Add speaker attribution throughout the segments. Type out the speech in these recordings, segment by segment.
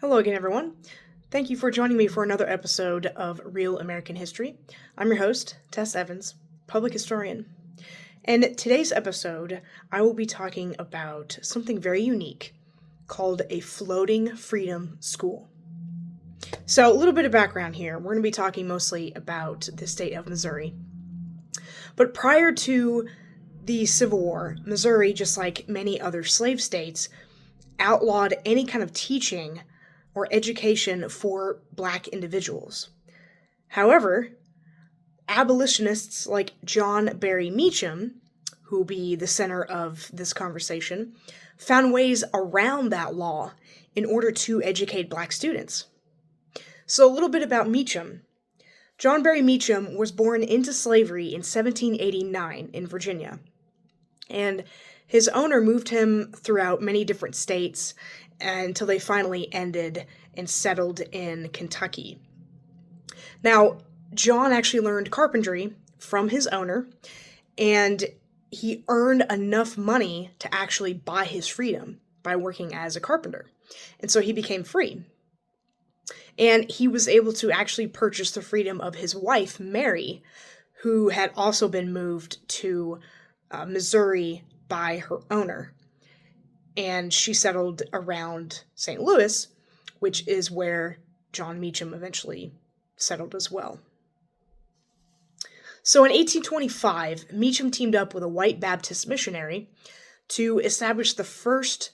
Speaker 1: Hello again, everyone. Thank you for joining me for another episode of Real American History. I'm your host, Tess Evans, public historian. In today's episode, I will be talking about something very unique called a floating freedom school. So, a little bit of background here. We're going to be talking mostly about the state of Missouri. But prior to the Civil War, Missouri, just like many other slave states, outlawed any kind of teaching or education for Black individuals. However, abolitionists like John Barry Meachum, who will be the center of this conversation, found ways around that law in order to educate Black students. So a little bit about Meachum. John Barry Meachum was born into slavery in 1789 in Virginia, and his owner moved him throughout many different states until they finally ended and settled in Kentucky. Now, John actually learned carpentry from his owner, and he earned enough money to actually buy his freedom by working as a carpenter. And so he became free. And he was able to actually purchase the freedom of his wife, Mary, who had also been moved to Missouri by her owner. And she settled around St. Louis, which is where John Meachum eventually settled as well. So in 1825, Meachum teamed up with a white Baptist missionary to establish the first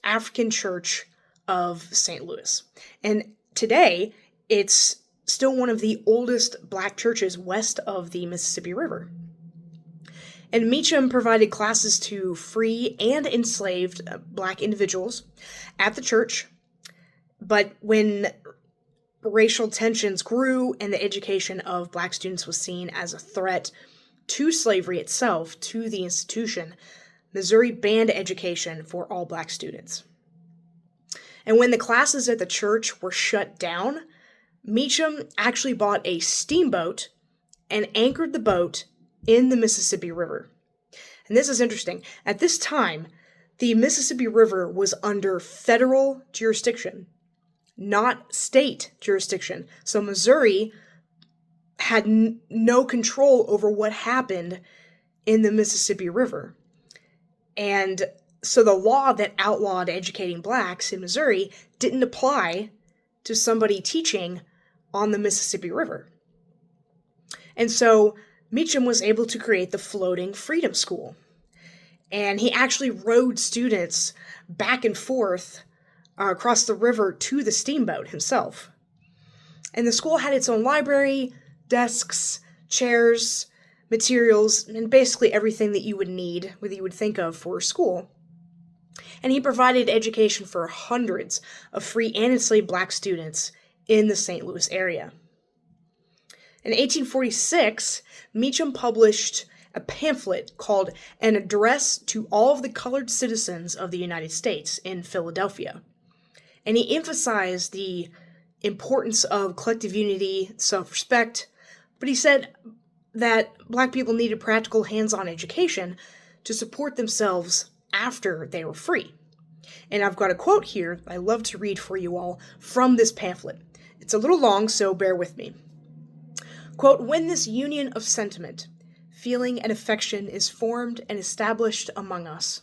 Speaker 1: African church of St. Louis. And today, it's still one of the oldest Black churches west of the Mississippi River. And Meachum provided classes to free and enslaved Black individuals at the church. But when racial tensions grew and the education of Black students was seen as a threat to slavery itself, to the institution, Missouri banned education for all Black students. And when the classes at the church were shut down, Meachum actually bought a steamboat and anchored the boat in the Mississippi River. And this is interesting. At this time, the Mississippi River was under federal jurisdiction, not state jurisdiction. So Missouri had no control over what happened in the Mississippi River. And so the law that outlawed educating Blacks in Missouri didn't apply to somebody teaching on the Mississippi River. And so Meachum was able to create the Floating Freedom School. And he actually rowed students back and forth across the river to the steamboat himself. And the school had its own library, desks, chairs, materials, and basically everything that you would need, that you would think of for school. And he provided education for hundreds of free and enslaved Black students in the St. Louis area. In 1846, Meachum published a pamphlet called An Address to All of the Colored Citizens of the United States in Philadelphia. And he emphasized the importance of collective unity, self-respect, but he said that Black people needed practical hands-on education to support themselves after they were free. And I've got a quote here I love to read for you all from this pamphlet. It's a little long, so bear with me. Quote, "When this union of sentiment, feeling, and affection is formed and established among us,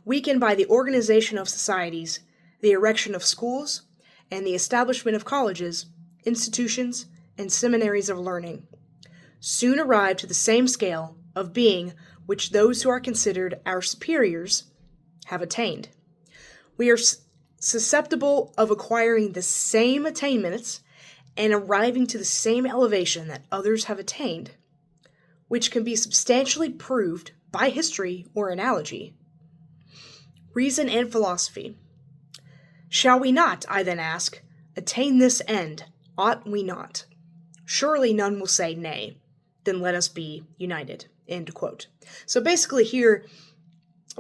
Speaker 1: we can, by the organization of societies, the erection of schools, and the establishment of colleges, institutions, and seminaries of learning, soon arrive to the same scale of being which those who are considered our superiors have attained. We are susceptible of acquiring the same attainments and arriving to the same elevation that others have attained, which can be substantially proved by history or analogy. Reason and philosophy. Shall we not, I then ask, attain this end? Ought we not? Surely none will say nay. Then let us be united." End quote. So basically here,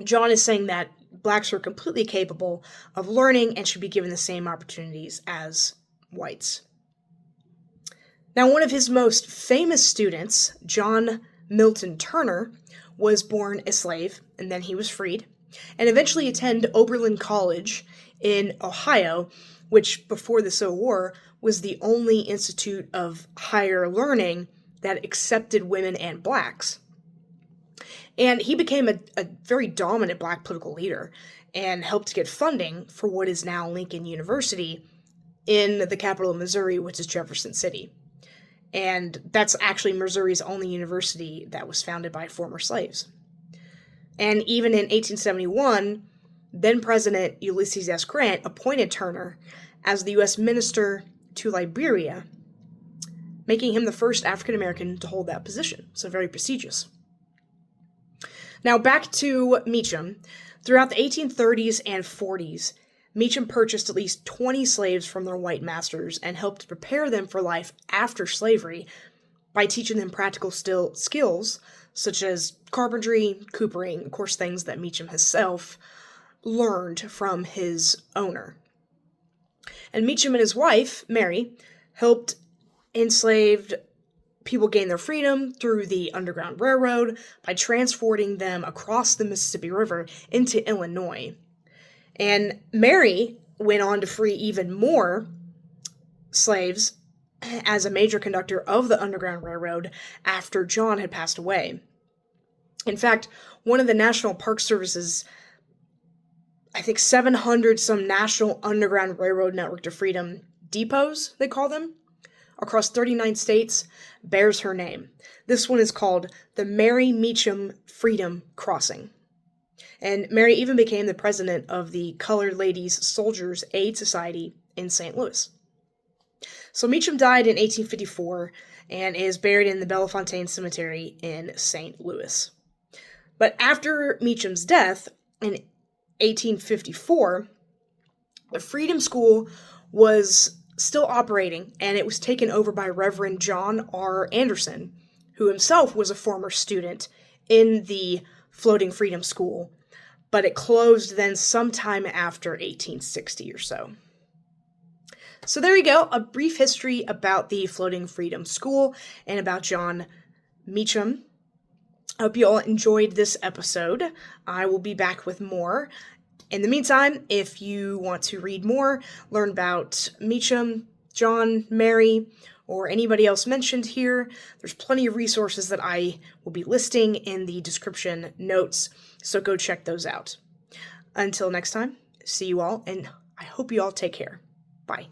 Speaker 1: John is saying that Blacks are completely capable of learning and should be given the same opportunities as whites. Now, one of his most famous students, John Milton Turner, was born a slave, and then he was freed. and eventually attend Oberlin College in Ohio, which before the Civil War was the only institute of higher learning that accepted women and blacks. And he became a very dominant black political leader and helped get funding for what is now Lincoln University in the capital of Missouri, which is Jefferson City. And that's actually Missouri's only university that was founded by former slaves. And even in 1871, then President Ulysses S. Grant appointed Turner as the U.S. Minister to Liberia, making him the first African American to hold that position. So very prestigious. Now back to Meachum. Throughout the 1830s and 40s, Meachum purchased at least 20 slaves from their white masters and helped prepare them for life after slavery by teaching them practical skills such as carpentry, coopering, of course things that Meachum himself learned from his owner. And Meachum and his wife, Mary, helped enslaved people gain their freedom through the Underground Railroad by transporting them across the Mississippi River into Illinois. And Mary went on to free even more slaves as a major conductor of the Underground Railroad after John had passed away. In fact, one of the National Park Service's, I think 700 some National Underground Railroad Network to Freedom depots, they call them, across 39 states, bears her name. This one is called the Mary Meachum Freedom Crossing. And Mary even became the president of the Colored Ladies Soldiers Aid Society in St. Louis. So Meachum died in 1854 and is buried in the Bellefontaine Cemetery in St. Louis. But after Meachum's death in 1854, the Freedom School was still operating, and it was taken over by Reverend John R. Anderson, who himself was a former student in the Floating Freedom School, but it closed then sometime after 1860 or so. So there you go, a brief history about the Floating Freedom School and about John Meachum. I hope you all enjoyed this episode. I will be back with more. In the meantime, if you want to read more, learn about Meachum, John, Mary, or anybody else mentioned here, there's plenty of resources that I will be listing in the description notes, so go check those out. Until next time, see you all, and I hope you all take care. Bye.